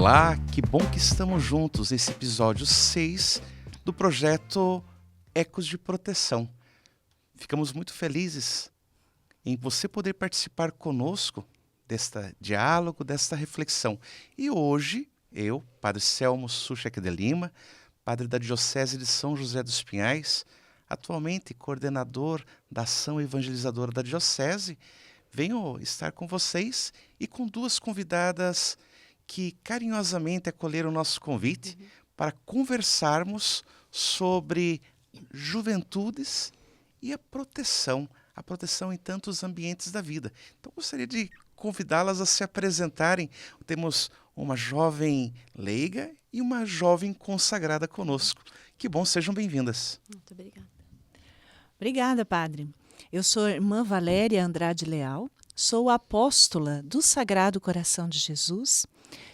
Olá, que bom que estamos juntos nesse episódio 6 do projeto Ecos de Proteção. Ficamos muito felizes em você poder participar conosco deste diálogo, desta reflexão. E hoje, eu, Padre Selmo Suchek de Lima, padre da Diocese de São José dos Pinhais, atualmente coordenador da ação evangelizadora da Diocese, venho estar com vocês e com duas convidadas que carinhosamente acolheram o nosso convite para conversarmos sobre juventudes e a proteção em tantos ambientes da vida. Então, gostaria de convidá-las a se apresentarem. Temos uma jovem leiga e uma jovem consagrada conosco. Que bom, sejam bem-vindas. Muito obrigada. Obrigada, padre. Eu sou a irmã Valéria Andrade Leal, sou apóstola do Sagrado Coração de Jesus.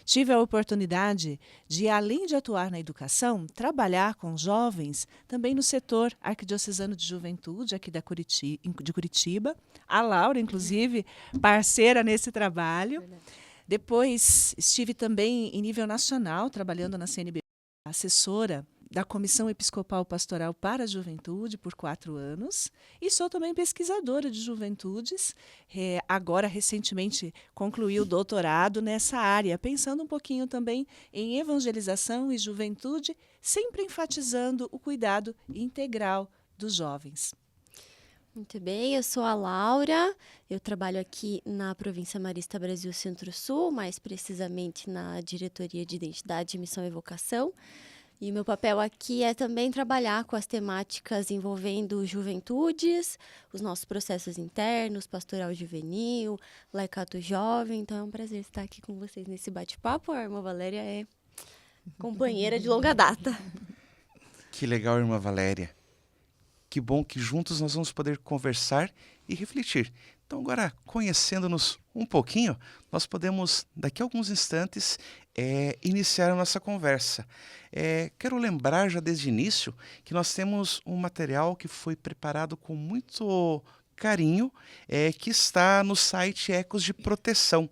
Tive a oportunidade de, além de atuar na educação, trabalhar com jovens também no setor arquidiocesano de juventude aqui de Curitiba. A Laura, inclusive, parceira nesse trabalho. Verdade. Depois estive também em nível nacional, trabalhando na CNBB, assessora da Comissão Episcopal Pastoral para a Juventude por 4 anos e sou também pesquisadora de juventudes. Agora, recentemente, concluí o doutorado nessa área, pensando um pouquinho também em evangelização e juventude, sempre enfatizando o cuidado integral dos jovens. Muito bem, eu sou a Laura, eu trabalho aqui na Província Marista Brasil Centro-Sul, mais precisamente na Diretoria de Identidade, Missão e Vocação. E meu papel aqui é também trabalhar com as temáticas envolvendo juventudes, os nossos processos internos, pastoral juvenil, laicato jovem. Então é um prazer estar aqui com vocês nesse bate-papo. A irmã Valéria é companheira de longa data. Que legal, irmã Valéria. Que bom que juntos nós vamos poder conversar e refletir. Então agora, conhecendo-nos um pouquinho, nós podemos, daqui a alguns instantes, iniciar a nossa conversa. Quero lembrar já desde o início que nós temos um material que foi preparado com muito carinho, que está no site Ecos de Proteção.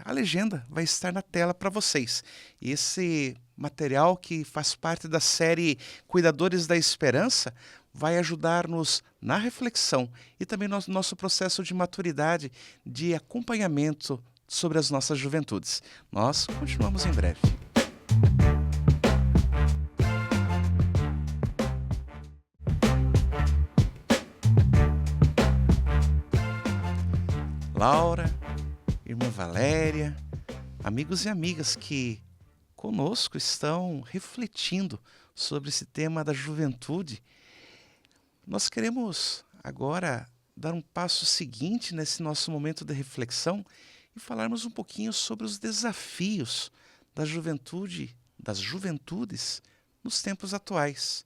A legenda vai estar na tela para vocês. Esse material, que faz parte da série Cuidadores da Esperança, vai ajudar-nos na reflexão e também no nosso processo de maturidade, de acompanhamento sobre as nossas juventudes. Nós continuamos em breve. Laura, irmã Valéria, amigos e amigas que conosco estão refletindo sobre esse tema da juventude. Nós queremos agora dar um passo seguinte nesse nosso momento de reflexão e falarmos um pouquinho sobre os desafios da juventude, das juventudes nos tempos atuais.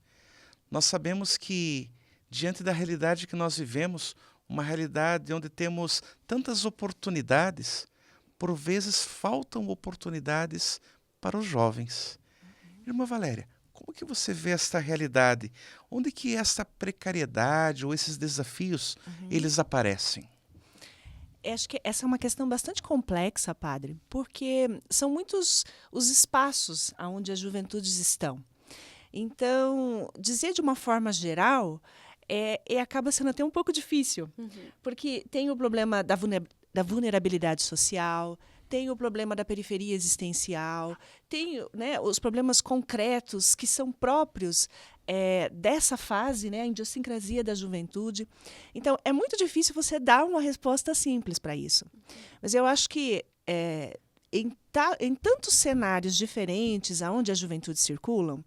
Nós sabemos que, diante da realidade que nós vivemos, uma realidade onde temos tantas oportunidades, por vezes faltam oportunidades para os jovens. Irmã Valéria, como que você vê esta realidade? Onde que esta precariedade ou esses desafios, eles aparecem? Acho que essa é uma questão bastante complexa, padre, porque são muitos os espaços onde as juventudes estão. Então, dizer de uma forma geral acaba sendo até um pouco difícil, porque tem o problema da vulnerabilidade social, tem o problema da periferia existencial, tem, né, os problemas concretos que são próprios dessa fase, né, a idiosincrasia da juventude. Então, é muito difícil você dar uma resposta simples para isso. Mas eu acho que em tantos cenários diferentes onde as juventudes circulam,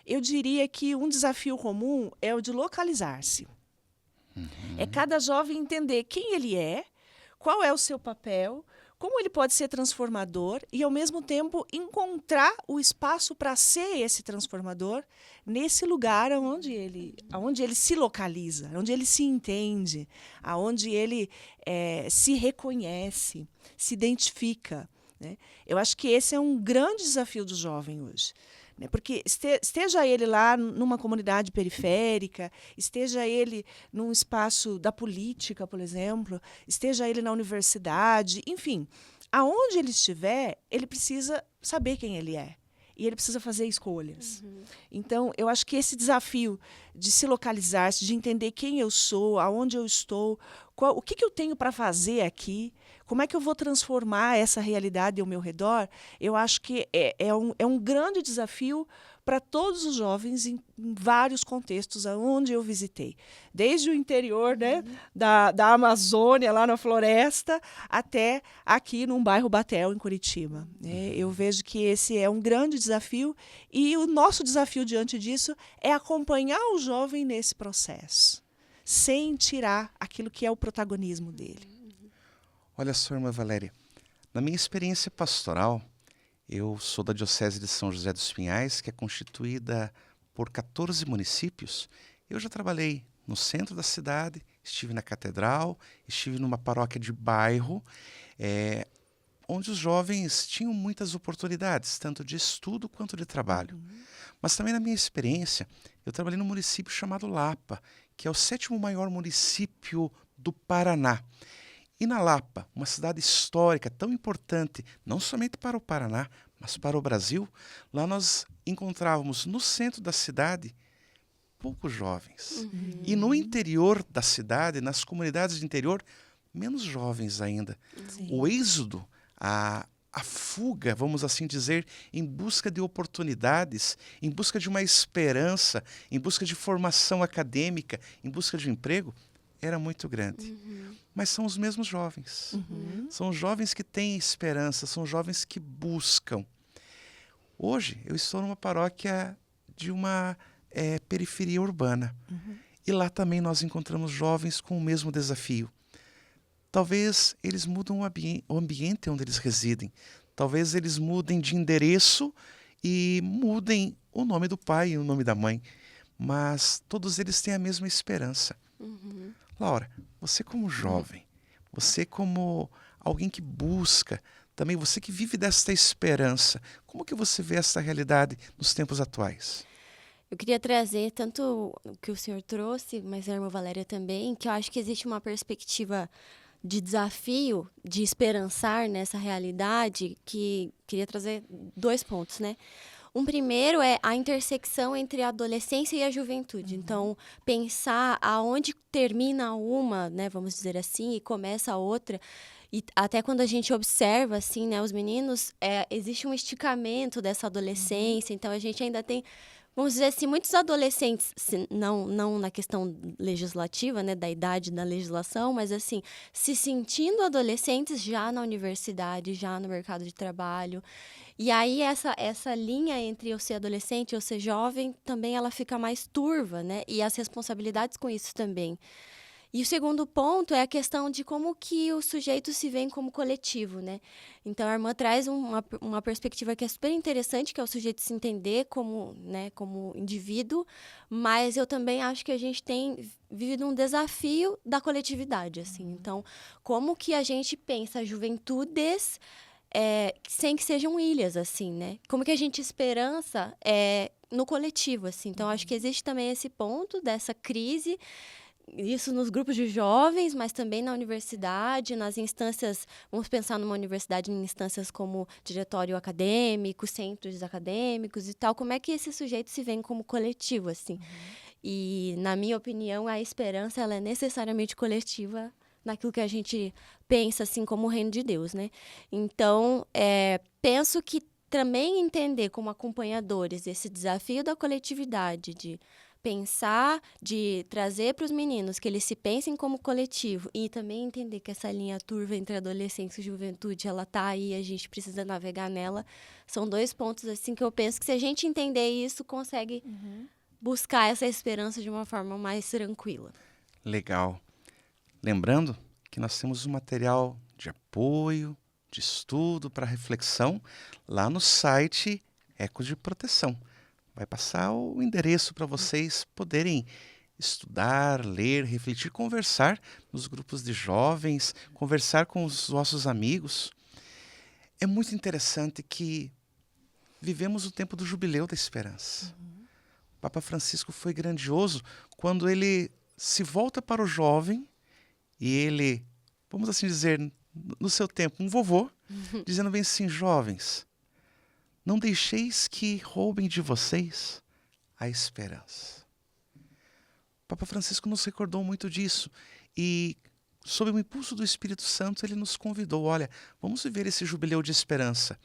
eu diria que um desafio comum é o de localizar-se. É cada jovem entender quem ele é, qual é o seu papel, como ele pode ser transformador e, ao mesmo tempo, encontrar o espaço para ser esse transformador nesse lugar onde ele se localiza, onde ele se entende, onde ele se reconhece, se identifica, né? Eu acho que esse é um grande desafio do jovem hoje. Porque esteja ele lá numa comunidade periférica, esteja ele num espaço da política, por exemplo, esteja ele na universidade, enfim, aonde ele estiver, ele precisa saber quem ele é. E ele precisa fazer escolhas. Então, eu acho que esse desafio de se localizar, de entender quem eu sou, aonde eu estou, o que eu tenho para fazer aqui, como é que eu vou transformar essa realidade ao meu redor, eu acho que é um grande desafio para todos os jovens em vários contextos aonde eu visitei. Desde o interior, né, da Amazônia, lá na floresta, até aqui num bairro Batel, em Curitiba. Eu vejo que esse é um grande desafio e o nosso desafio diante disso é acompanhar o jovem nesse processo, sem tirar aquilo que é o protagonismo dele. Olha só, irmã Valéria, na minha experiência pastoral, eu sou da Diocese de São José dos Pinhais, que é constituída por 14 municípios. Eu já trabalhei no centro da cidade, estive na catedral, estive numa paróquia de bairro, onde os jovens tinham muitas oportunidades, tanto de estudo quanto de trabalho. Mas também na minha experiência, eu trabalhei num município chamado Lapa, que é o 7º maior município do Paraná. E na Lapa, uma cidade histórica tão importante, não somente para o Paraná, mas para o Brasil, lá nós encontrávamos no centro da cidade poucos jovens. E no interior da cidade, nas comunidades de interior, menos jovens ainda. Sim. O êxodo, a fuga, vamos assim dizer, em busca de oportunidades, em busca de uma esperança, em busca de formação acadêmica, em busca de um emprego, era muito grande. Mas são os mesmos jovens. São jovens que têm esperança, são jovens que buscam. Hoje, eu estou numa paróquia de uma periferia urbana. E lá também nós encontramos jovens com o mesmo desafio. Talvez eles mudem o ambiente onde eles residem. Talvez eles mudem de endereço e mudem o nome do pai e o nome da mãe. Mas todos eles têm a mesma esperança. Laura, você como jovem, você como alguém que busca, também você que vive desta esperança, como que você vê essa realidade nos tempos atuais? Eu queria trazer tanto o que o senhor trouxe, mas a irmã Valéria também, que eu acho que existe uma perspectiva de desafio, de esperançar nessa realidade, que queria trazer 2 pontos, né? Um primeiro é a intersecção entre a adolescência e a juventude. Então, pensar aonde termina uma, né, vamos dizer assim, e começa a outra. E até quando a gente observa, assim, né, os meninos, existe um esticamento dessa adolescência. Então, a gente ainda tem, vamos dizer assim, muitos adolescentes, não na questão legislativa, né, da idade da legislação, mas assim, se sentindo adolescentes já na universidade, já no mercado de trabalho. E aí essa linha entre eu ser adolescente e eu ser jovem também ela fica mais turva, né? E as responsabilidades com isso também. E o segundo ponto é a questão de como que o sujeito se vê como coletivo, né? Então, a irmã traz uma perspectiva que é super interessante, que é o sujeito se entender como, né, como indivíduo, mas eu também acho que a gente tem vivido um desafio da coletividade, assim. Então, como que a gente pensa juventudes sem que sejam ilhas, assim, né? Como que a gente esperança no coletivo, assim. Então, acho que existe também esse ponto dessa crise, isso nos grupos de jovens, mas também na universidade, nas instâncias, vamos pensar numa universidade em instâncias como diretório acadêmico, centros acadêmicos e tal, como é que esse sujeito se vê como coletivo, assim. E, na minha opinião, a esperança, ela é necessariamente coletiva naquilo que a gente pensa, assim, como o reino de Deus, né? Então, penso que também entender como acompanhadores esse desafio da coletividade, de pensar, de trazer para os meninos que eles se pensem como coletivo e também entender que essa linha turva entre adolescência e juventude, ela tá aí, a gente precisa navegar nela. São 2 pontos, assim, que eu penso que se a gente entender isso, consegue buscar essa esperança de uma forma mais tranquila. Legal. Lembrando que nós temos um material de apoio, de estudo, para reflexão, lá no site Ecos de Proteção. Vai passar o endereço para vocês poderem estudar, ler, refletir, conversar nos grupos de jovens, conversar com os nossos amigos. É muito interessante que vivemos o tempo do jubileu da esperança. O Papa Francisco foi grandioso quando ele se volta para o jovem e ele, vamos assim dizer, no seu tempo, um vovô, dizendo bem assim: jovens, não deixeis que roubem de vocês a esperança. O Papa Francisco nos recordou muito disso e, sob o impulso do Espírito Santo, ele nos convidou: olha, vamos viver esse jubileu de esperança.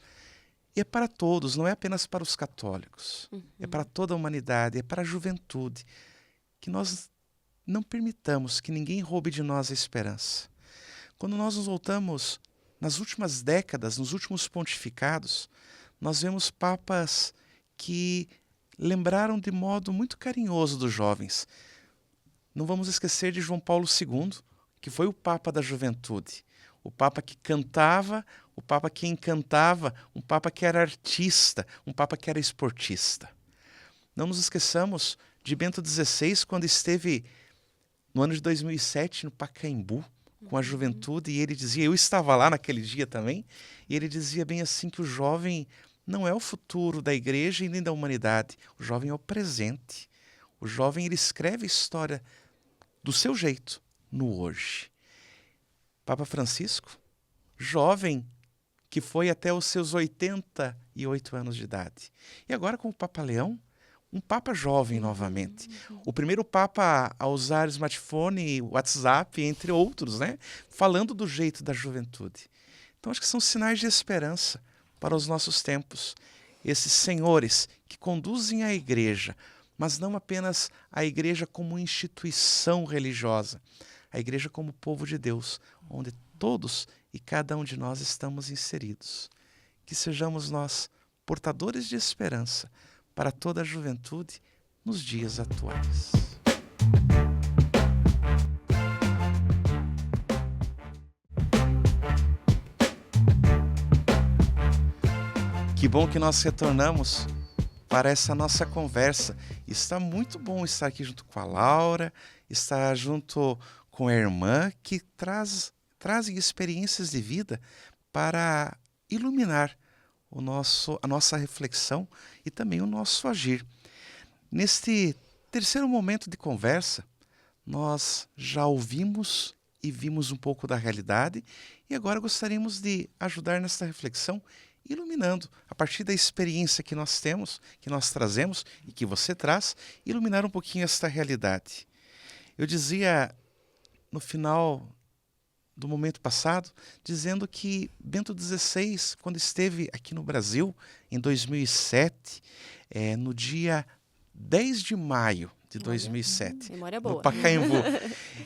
E é para todos, não é apenas para os católicos. É para toda a humanidade, é para a juventude. Que nós não permitamos que ninguém roube de nós a esperança. Quando nós nos voltamos nas últimas décadas, nos últimos pontificados, nós vemos papas que lembraram de modo muito carinhoso dos jovens. Não vamos esquecer de João Paulo II, que foi o Papa da juventude. O Papa que cantava, o Papa que encantava, um Papa que era artista, um Papa que era esportista. Não nos esqueçamos de Bento XVI, quando esteve no ano de 2007 no Pacaembu, com a juventude, e ele dizia, eu estava lá naquele dia também, e ele dizia bem assim que o jovem não é o futuro da igreja e nem da humanidade, o jovem é o presente. O jovem, ele escreve a história do seu jeito, no hoje. Papa Francisco, jovem que foi até os seus 88 anos de idade. E agora com o Papa Leão, um Papa jovem novamente. O primeiro Papa a usar smartphone, WhatsApp, entre outros, né? Falando do jeito da juventude. Então acho que são sinais de esperança para os nossos tempos. Esses senhores que conduzem a igreja, mas não apenas a igreja como instituição religiosa, a igreja como povo de Deus, onde todos e cada um de nós estamos inseridos. Que sejamos nós portadores de esperança para toda a juventude nos dias atuais. Que bom que nós retornamos para essa nossa conversa. Está muito bom estar aqui junto com a Laura, estar junto com a irmã que trazem experiências de vida para iluminar a nossa reflexão e também o nosso agir. Neste terceiro momento de conversa, nós já ouvimos e vimos um pouco da realidade e agora gostaríamos de ajudar nesta reflexão, iluminando, a partir da experiência que nós temos, que nós trazemos e que você traz, iluminar um pouquinho esta realidade. Eu dizia no final do momento passado, dizendo que Bento XVI, quando esteve aqui no Brasil, em 2007, no dia 10 de maio de 2007, memória boa. no Pacaembu,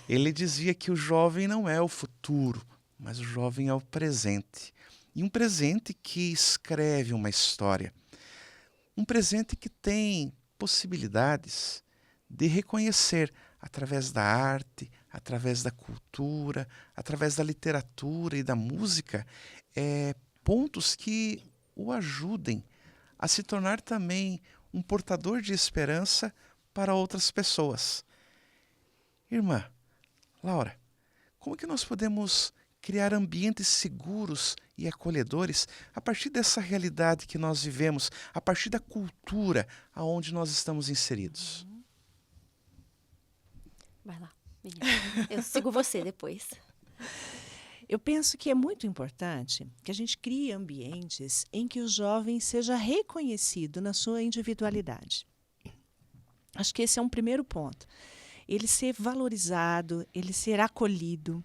ele dizia que o jovem não é o futuro, mas o jovem é o presente. E um presente que escreve uma história. Um presente que tem possibilidades de reconhecer através da arte, através da cultura, através da literatura e da música, pontos que o ajudem a se tornar também um portador de esperança para outras pessoas. Irmã Laura, como que nós podemos criar ambientes seguros e acolhedores a partir dessa realidade que nós vivemos, a partir da cultura aonde nós estamos inseridos? Vai lá, menina. Eu sigo você depois. Eu penso que é muito importante que a gente crie ambientes em que o jovem seja reconhecido na sua individualidade. Acho que esse é um primeiro ponto. Ele ser valorizado, ele ser acolhido,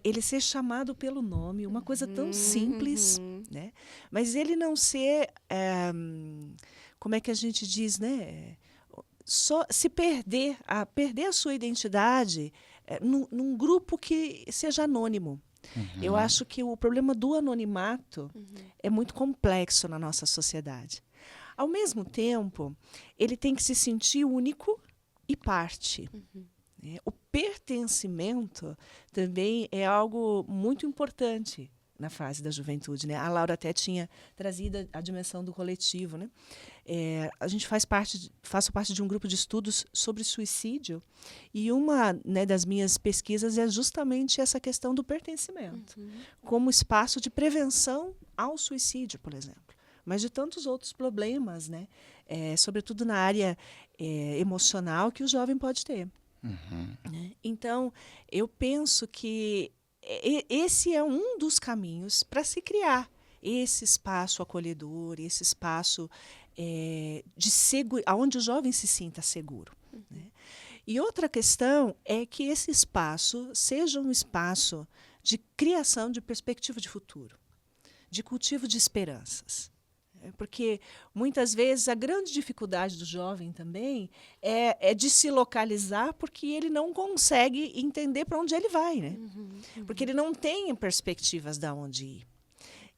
ele ser chamado pelo nome, uma coisa tão simples, né? Mas ele não ser, como é que a gente diz, né? Só se perder a sua identidade num grupo que seja anônimo. Eu acho que o problema do anonimato é muito complexo na nossa sociedade. Ao mesmo tempo, ele tem que se sentir único e parte. O pertencimento também é algo muito importante na fase da juventude, né? A Laura até tinha trazido a dimensão do coletivo, né? A gente faço parte de um grupo de estudos sobre suicídio e uma, né, das minhas pesquisas é justamente essa questão do pertencimento, como espaço de prevenção ao suicídio, por exemplo, mas de tantos outros problemas, né? Sobretudo na área emocional que o jovem pode ter. Né? Então, eu penso que esse é um dos caminhos para se criar esse espaço acolhedor, esse espaço onde o jovem se sinta seguro. Né? E outra questão é que esse espaço seja um espaço de criação de perspectiva de futuro, de cultivo de esperanças. Porque, muitas vezes, a grande dificuldade do jovem também é de se localizar porque ele não consegue entender para onde ele vai, né? Porque ele não tem perspectivas de onde ir.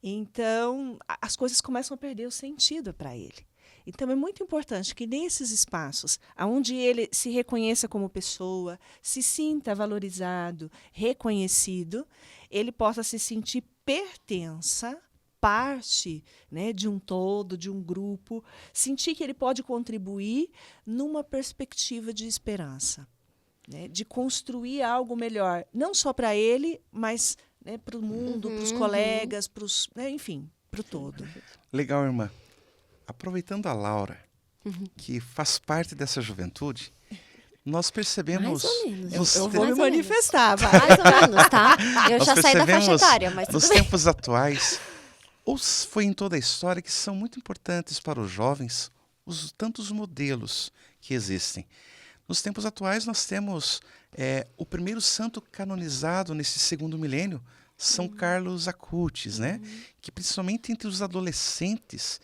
Então, as coisas começam a perder o sentido para ele. Então, é muito importante que nesses espaços, onde ele se reconheça como pessoa, se sinta valorizado, reconhecido, ele possa se sentir pertença, parte, né, de um todo, de um grupo, sentir que ele pode contribuir numa perspectiva de esperança, né, de construir algo melhor, não só para ele, mas, né, para o mundo, para os colegas, né, enfim, para o todo. Legal, irmã. Aproveitando a Laura, que faz parte dessa juventude, nós percebemos... Mais ou menos. Eu vou me Mais ou manifestar, vai. Mais ou menos, tá? Eu Nós já saí da faixa percebemos etária, mas nos tudo bem. tempos atuais, ou foi em toda a história, que são muito importantes para os jovens tantos modelos que existem. Nos tempos atuais, nós temos o primeiro santo canonizado nesse segundo milênio, São Carlos Acutis, né? Que principalmente entre os adolescentes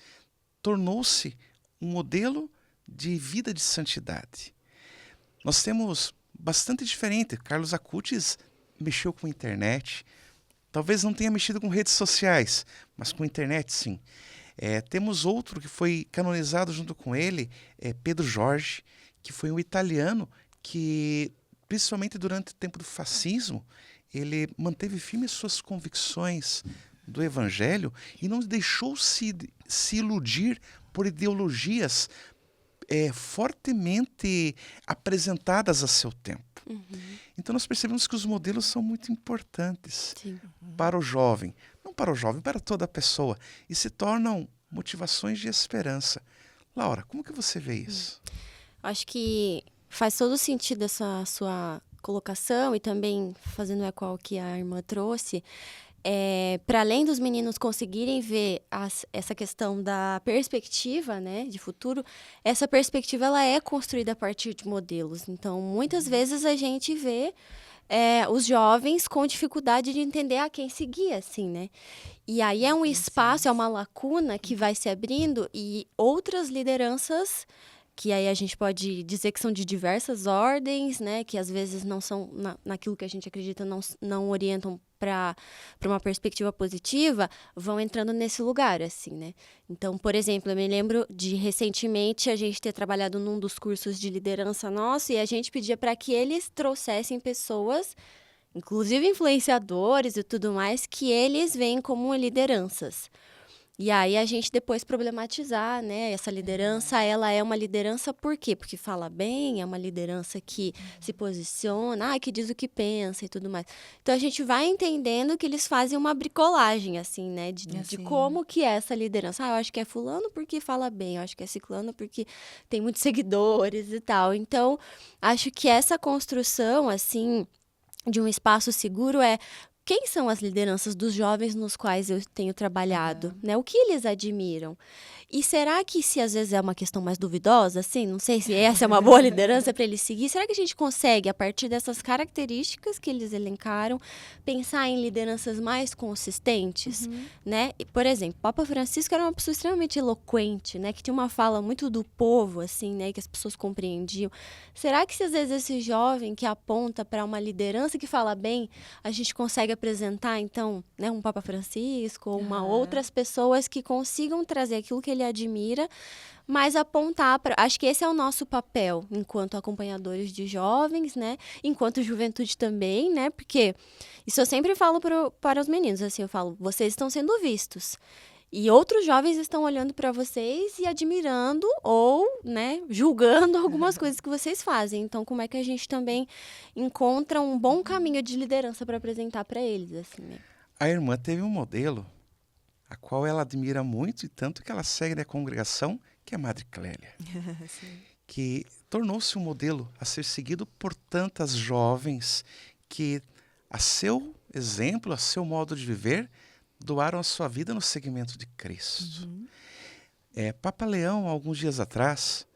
tornou-se um modelo de vida de santidade. Nós temos bastante diferente. Carlos Acutis mexeu com a internet, talvez não tenha mexido com redes sociais, mas com a internet sim. Temos outro que foi canonizado junto com ele, Pedro Jorge, que foi um italiano que, principalmente durante o tempo do fascismo, ele manteve firmes suas convicções do Evangelho e não deixou se iludir por ideologias fortemente apresentadas a seu tempo. Então nós percebemos que os modelos são muito importantes para o jovem, não para o jovem, para toda a pessoa, e se tornam motivações de esperança. Laura, como que você vê isso? Acho que faz todo sentido essa sua colocação e também fazendo eco ao que a irmã trouxe. Para além dos meninos conseguirem ver essa questão da perspectiva, né, de futuro, essa perspectiva ela é construída a partir de modelos. Então, muitas vezes a gente vê os jovens com dificuldade de entender a quem seguir, assim, né? E aí é um espaço, é uma lacuna que vai se abrindo e outras lideranças que aí a gente pode dizer que são de diversas ordens, né, que às vezes não são naquilo que a gente acredita, não orientam para uma perspectiva positiva, vão entrando nesse lugar, assim, né? Então, por exemplo, eu me lembro de recentemente a gente ter trabalhado num dos cursos de liderança nosso e a gente pedia para que eles trouxessem pessoas, inclusive influenciadores e tudo mais, que eles veem como lideranças. E aí a gente depois problematizar, né? Essa liderança, ela é uma liderança por quê? Porque fala bem, é uma liderança que se posiciona, que diz o que pensa e tudo mais. Então a gente vai entendendo que eles fazem uma bricolagem, assim, né? De como que é essa liderança. Eu acho que é fulano porque fala bem, eu acho que é ciclano porque tem muitos seguidores e tal. Então, acho que essa construção, assim, de um espaço seguro quem são as lideranças dos jovens nos quais eu tenho trabalhado, né? O que eles admiram? E será que se às vezes é uma questão mais duvidosa, assim, não sei se essa é uma boa liderança para eles seguir, será que a gente consegue, a partir dessas características que eles elencaram, pensar em lideranças mais consistentes, né? E, por exemplo, Papa Francisco era uma pessoa extremamente eloquente, né? Que tinha uma fala muito do povo, assim, né? Que as pessoas compreendiam. Será que se às vezes esse jovem que aponta para uma liderança que fala bem, a gente consegue apresentar, então, né, um Papa Francisco ou outras pessoas que consigam trazer aquilo que ele admira, mas apontar para... Acho que esse é o nosso papel enquanto acompanhadores de jovens, né? Enquanto juventude também, né? Porque isso eu sempre falo para os meninos, assim, eu falo, vocês estão sendo vistos. E outros jovens estão olhando para vocês e admirando ou, né, julgando algumas coisas que vocês fazem. Então, como é que a gente também encontra um bom caminho de liderança para apresentar para eles, assim, né? A irmã teve um modelo a qual ela admira muito e tanto que ela segue na congregação, que é a Madre Clélia, que tornou-se um modelo a ser seguido por tantas jovens que, a seu exemplo, a seu modo de viver, doaram a sua vida no seguimento de Cristo. Papa Leão, alguns dias atrás,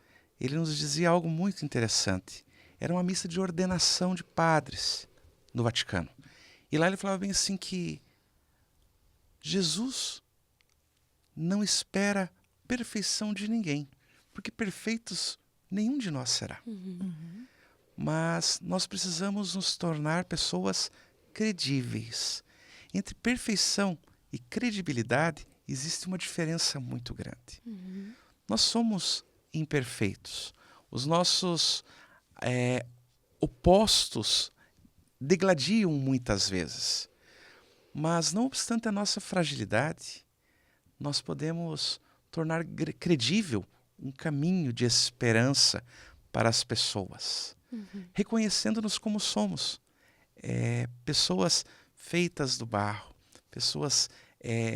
ele nos dizia algo muito interessante. Era uma missa de ordenação de padres no Vaticano. E lá ele falava bem assim que Jesus não espera perfeição de ninguém, porque perfeitos nenhum de nós será. Mas nós precisamos nos tornar pessoas credíveis. Entre perfeição e credibilidade existe uma diferença muito grande. Nós somos imperfeitos. Os nossos opostos degladiam muitas vezes. Mas, não obstante a nossa fragilidade, nós podemos tornar credível um caminho de esperança para as pessoas, reconhecendo-nos como somos, pessoas feitas do barro, pessoas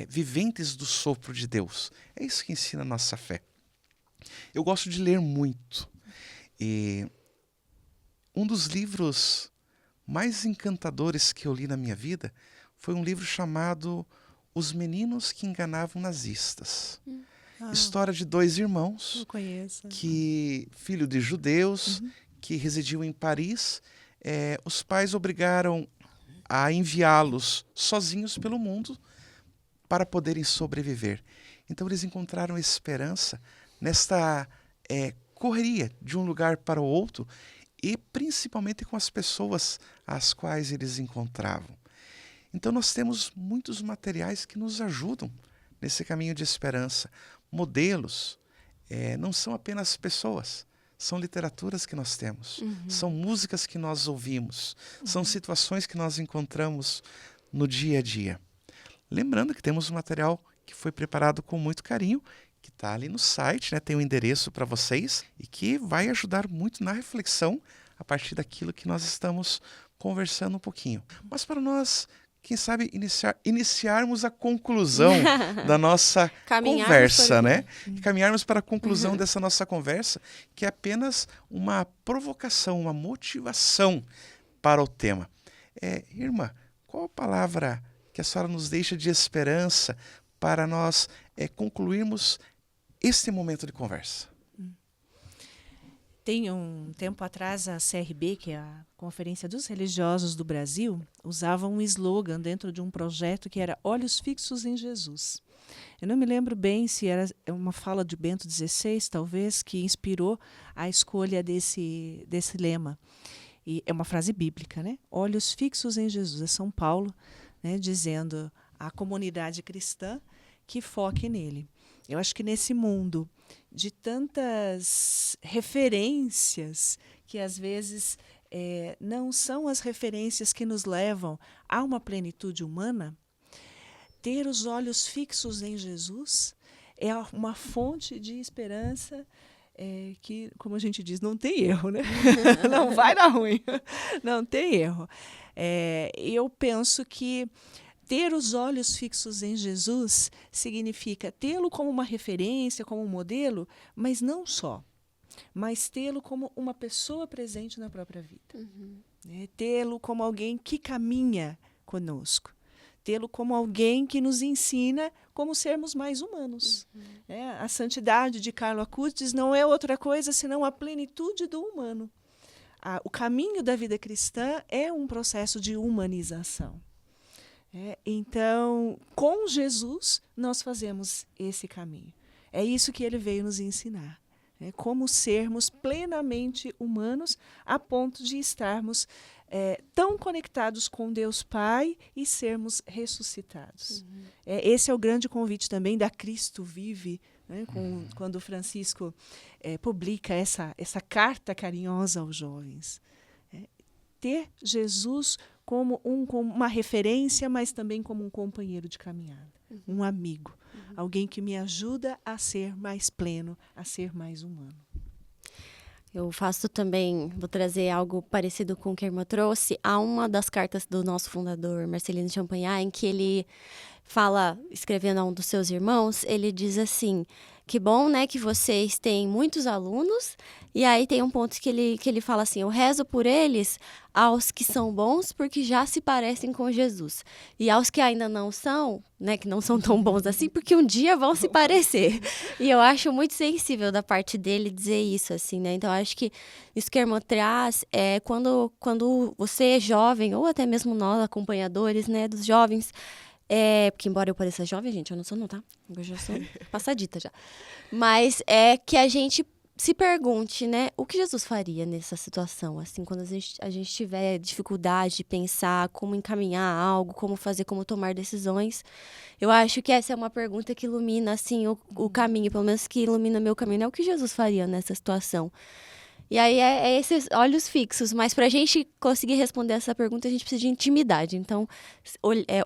viventes do sopro de Deus. É isso que ensina a nossa fé. Eu gosto de ler muito, e um dos livros mais encantadores que eu li na minha vida foi um livro chamado Os Meninos que Enganavam Nazistas. História de dois irmãos, Eu conheço. filho de judeus, que residiam em Paris. Os pais obrigaram a enviá-los sozinhos pelo mundo para poderem sobreviver. Então eles encontraram esperança nesta correria de um lugar para o outro, e principalmente com as pessoas às quais eles encontravam. Então nós temos muitos materiais que nos ajudam nesse caminho de esperança. Modelos não são apenas pessoas, são literaturas que nós temos, são músicas que nós ouvimos, são situações que nós encontramos no dia a dia. Lembrando que temos um material que foi preparado com muito carinho, que está ali no site, né? Tem um endereço para vocês e que vai ajudar muito na reflexão a partir daquilo que nós estamos conversando um pouquinho. Mas para nós, quem sabe, iniciarmos a conclusão da nossa conversa, né? Caminharmos para a conclusão dessa nossa conversa, que é apenas uma provocação, uma motivação para o tema. Irmã, qual a palavra que a senhora nos deixa de esperança para nós concluirmos este momento de conversa? Tem um tempo atrás, a CRB, que é a Conferência dos Religiosos do Brasil, usava um slogan dentro de um projeto que era Olhos Fixos em Jesus. Eu não me lembro bem se era uma fala de Bento XVI, talvez, que inspirou a escolha desse lema. E é uma frase bíblica, né? Olhos fixos em Jesus. É São Paulo, né, dizendo à comunidade cristã que foque nele. Eu acho que nesse mundo de tantas referências que às vezes não são as referências que nos levam a uma plenitude humana, ter os olhos fixos em Jesus é uma fonte de esperança que, como a gente diz, não tem erro, né? Não vai dar ruim, não tem erro. Eu penso que ter os olhos fixos em Jesus significa tê-lo como uma referência, como um modelo, mas não só, mas tê-lo como uma pessoa presente na própria vida. Tê-lo como alguém que caminha conosco. Tê-lo como alguém que nos ensina como sermos mais humanos. A santidade de Carlo Acutis não é outra coisa senão a plenitude do humano. O caminho da vida cristã é um processo de humanização. Então, com Jesus, nós fazemos esse caminho. É isso que ele veio nos ensinar. Como sermos plenamente humanos a ponto de estarmos tão conectados com Deus Pai e sermos ressuscitados. Esse é o grande convite também da Cristo Vive, né? Quando Francisco publica essa carta carinhosa aos jovens. Ter Jesus como uma referência, mas também como um companheiro de caminhada, um amigo, alguém que me ajuda a ser mais pleno, a ser mais humano. Eu faço também, vou trazer algo parecido com o que a irmã trouxe. Há uma das cartas do nosso fundador, Marcelino Champagnat, em que ele fala, escrevendo a um dos seus irmãos, ele diz assim, que bom, né, que vocês têm muitos alunos. E aí tem um ponto que ele fala assim: eu rezo por eles, aos que são bons, porque já se parecem com Jesus. E aos que ainda não são, né, que não são tão bons assim, porque um dia vão se parecer. E eu acho muito sensível da parte dele dizer isso, assim, né? Então, eu acho que isso que a irmã traz é quando você é jovem, ou até mesmo nós, acompanhadores, né, dos jovens, porque embora eu pareça jovem, gente, eu não sou não, tá? Eu já sou passadita já. Mas é que a gente se pergunte, né, o que Jesus faria nessa situação, assim, quando a gente tiver dificuldade de pensar como encaminhar algo, como fazer, como tomar decisões. Eu acho que essa é uma pergunta que ilumina, assim, o caminho, pelo menos que ilumina meu caminho, né? O que Jesus faria nessa situação? E aí é esses olhos fixos, mas para a gente conseguir responder essa pergunta, a gente precisa de intimidade. Então,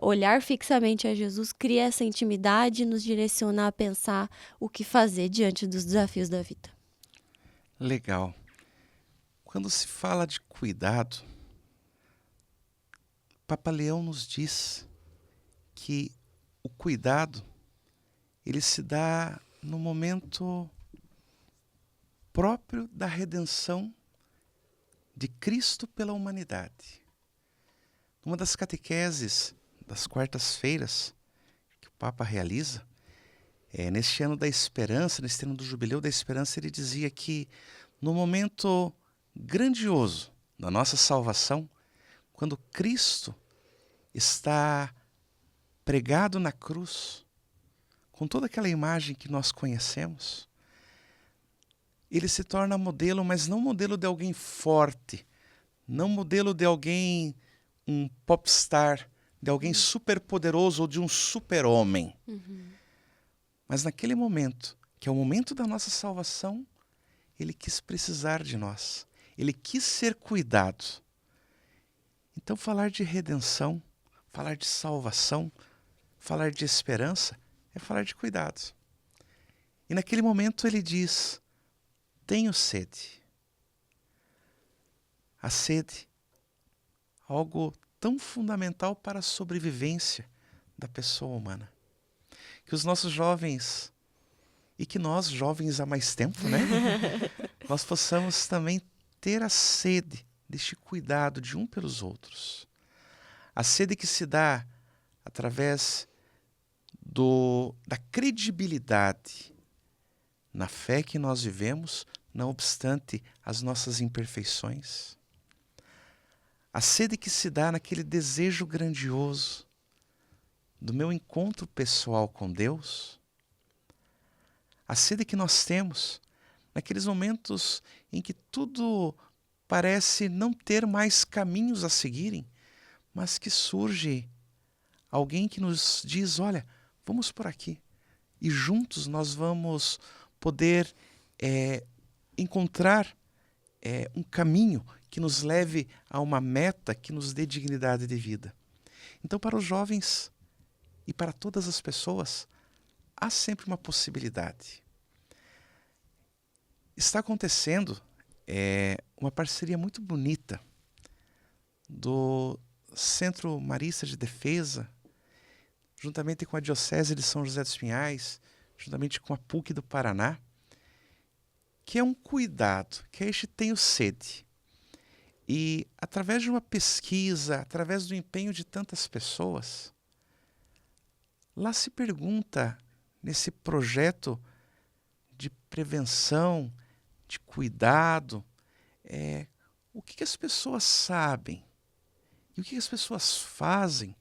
olhar fixamente a Jesus cria essa intimidade e nos direciona a pensar o que fazer diante dos desafios da vida. Legal. Quando se fala de cuidado, Papa Leão nos diz que o cuidado ele se dá no momento próprio da redenção de Cristo pela humanidade. Uma das catequeses das quartas-feiras que o Papa realiza, neste ano da esperança, neste ano do jubileu da esperança, ele dizia que no momento grandioso da nossa salvação, quando Cristo está pregado na cruz, com toda aquela imagem que nós conhecemos, ele se torna modelo, mas não modelo de alguém forte, não modelo de alguém, um popstar, de alguém superpoderoso ou de um super-homem. Mas naquele momento, que é o momento da nossa salvação, ele quis precisar de nós. Ele quis ser cuidado. Então falar de redenção, falar de salvação, falar de esperança, é falar de cuidado. E naquele momento ele diz: tenho sede. A sede, algo tão fundamental para a sobrevivência da pessoa humana. Que os nossos jovens, e que nós, jovens há mais tempo, né? Nós possamos também ter a sede deste cuidado de um pelos outros. A sede que se dá através da credibilidade na fé que nós vivemos, não obstante as nossas imperfeições. A sede que se dá naquele desejo grandioso do meu encontro pessoal com Deus. A sede que nós temos naqueles momentos em que tudo parece não ter mais caminhos a seguirem, mas que surge alguém que nos diz: olha, vamos por aqui. E juntos nós vamos poder encontrar um caminho que nos leve a uma meta que nos dê dignidade de vida. Então, para os jovens e para todas as pessoas, há sempre uma possibilidade. Está acontecendo uma parceria muito bonita do Centro Marista de Defesa, juntamente com a Diocese de São José dos Pinhais, juntamente com a PUC do Paraná, que é um cuidado, que é este tenho sede. E através de uma pesquisa, através do empenho de tantas pessoas, lá se pergunta, nesse projeto de prevenção, de cuidado, o que as pessoas sabem e o que as pessoas fazem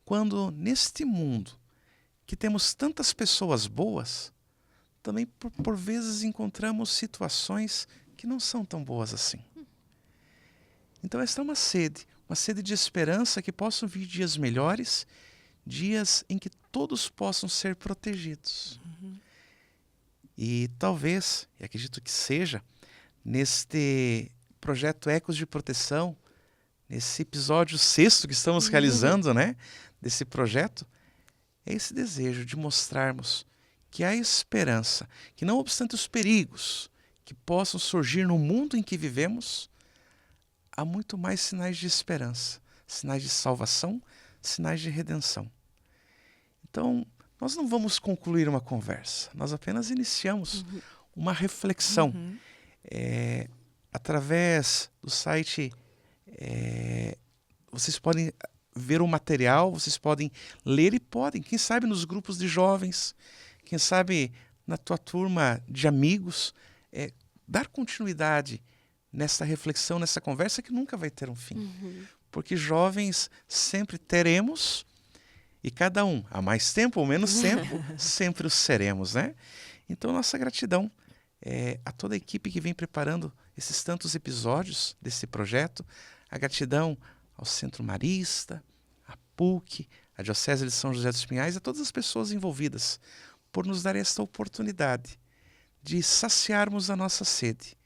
quando neste mundo que temos tantas pessoas boas, também por vezes encontramos situações que não são tão boas assim. Então esta é uma sede de esperança que possam vir dias melhores, dias em que todos possam ser protegidos. E talvez, e acredito que seja, neste projeto Ecos de Proteção, nesse episódio 6º que estamos realizando, né, desse projeto, é esse desejo de mostrarmos que há esperança, que não obstante os perigos que possam surgir no mundo em que vivemos, há muito mais sinais de esperança, sinais de salvação, sinais de redenção. Então, nós não vamos concluir uma conversa, nós apenas iniciamos uma reflexão. Através do site, vocês podem ver o material, vocês podem ler e podem, quem sabe nos grupos de jovens, quem sabe na tua turma de amigos, dar continuidade nessa reflexão, nessa conversa que nunca vai ter um fim. Porque jovens sempre teremos, e cada um, há mais tempo ou menos tempo, sempre os seremos, né? Então, nossa gratidão a toda a equipe que vem preparando esses tantos episódios desse projeto, a gratidão ao Centro Marista, a PUC, a Diocese de São José dos Pinhais, a todas as pessoas envolvidas, por nos dar esta oportunidade de saciarmos a nossa sede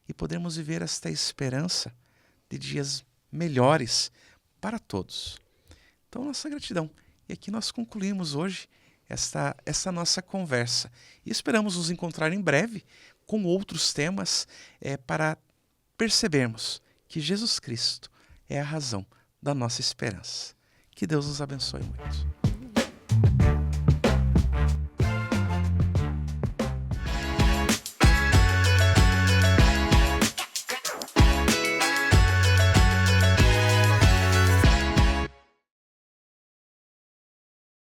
e podermos viver esta esperança de dias melhores para todos. Então, nossa gratidão. E aqui nós concluímos hoje essa nossa conversa. E esperamos nos encontrar em breve com outros temas para percebermos que Jesus Cristo é a razão da nossa esperança. Que Deus nos abençoe muito.